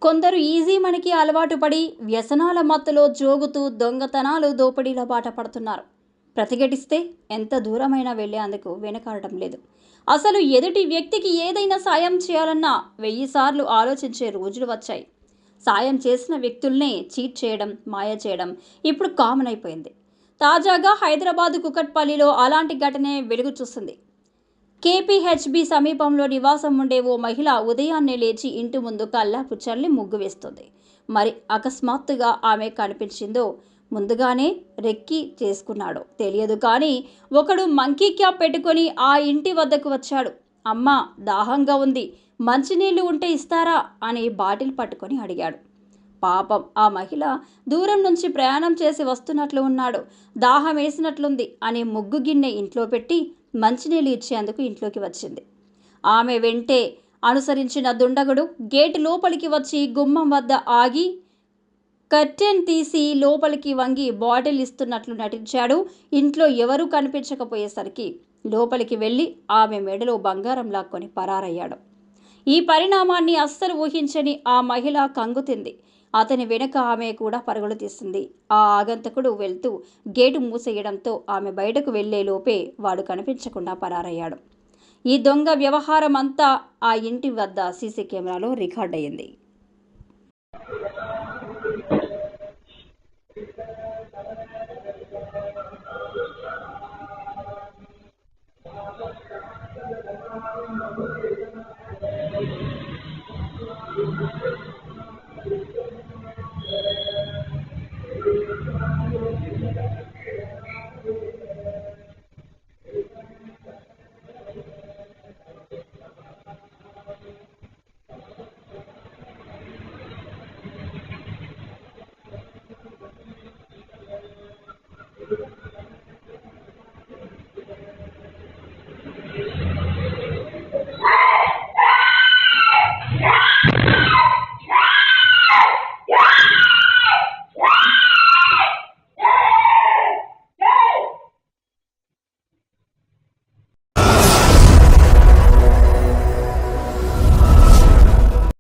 కొందరు ఈజీ మనకి అలవాటు పడి వ్యసనాల మత్తులో జోగుతూ దొంగతనాలు దోపిడీల బాట పడుతున్నారు. ప్రతిఘటిస్తే ఎంత దూరమైనా వెళ్ళేందుకు వెనకాడటం లేదు. అసలు ఎదుటి వ్యక్తికి ఏదైనా సాయం చేయాలన్నా 1000 సార్లు ఆలోచించే రోజులు వచ్చాయి. సాయం చేసిన వ్యక్తుల్నే చీట్ చేయడం, మాయ చేయడం ఇప్పుడు కామన్ అయిపోయింది. తాజాగా హైదరాబాద్ కుకట్పల్లిలో అలాంటి ఘటనే వెలుగు చూస్తుంది. కేపీహెచ్బీ సమీపంలో నివాసం ఉండే ఓ మహిళ ఉదయాన్నే లేచి ఇంటి ముందు కల్లాపు చల్లి ముగ్గు వేస్తుంది. మరి అకస్మాత్తుగా ఆమె కనిపించిందో, ముందుగానే రెక్కి చేసుకున్నాడో తెలియదు కానీ ఒకడు మంకీ క్యాప్ పెట్టుకొని ఆ ఇంటి వద్దకు వచ్చాడు. అమ్మా, దాహంగా ఉంది, మంచినీళ్లు ఉంటే ఇస్తారా అని బాటిల్ పట్టుకొని అడిగాడు. పాపం ఆ మహిళ దూరం నుంచి ప్రయాణం చేసి వస్తున్నట్లు ఉన్నాడు. దాహం వేసినట్లుంది అని ముగ్గు గిన్నె ఇంట్లో పెట్టి మంచినీళ్ళు ఇచ్చేందుకు ఇంట్లోకి వచ్చింది. ఆమె వెంటే అనుసరించిన దుండగుడు గేటు లోపలికి వచ్చి గుమ్మం వద్ద ఆగి కర్టెన్ తీసి లోపలికి వంగి బాటిల్ ఇస్తున్నట్లు నటించాడు. ఇంట్లో ఎవరూ కనిపించకపోయేసరికి లోపలికి వెళ్ళి ఆమె మెడలో బంగారం లాక్కొని పరారయ్యాడు. ఈ పరిణామాన్ని అస్సలు ఊహించని ఆ మహిళ కంగుతింది. అతని వెనుక ఆమె కూడా పరుగులు తీసింది. ఆ ఆగంతకుడు వెళ్తూ గేటు మూసేయడంతో ఆమె బయటకు వెళ్లే లోపే వాడు కనిపించకుండా పరారయ్యాడు. ఈ దొంగ వ్యవహారం అంతా ఆ ఇంటి వద్ద సీసీ కెమెరాలో రికార్డ్ అయ్యింది.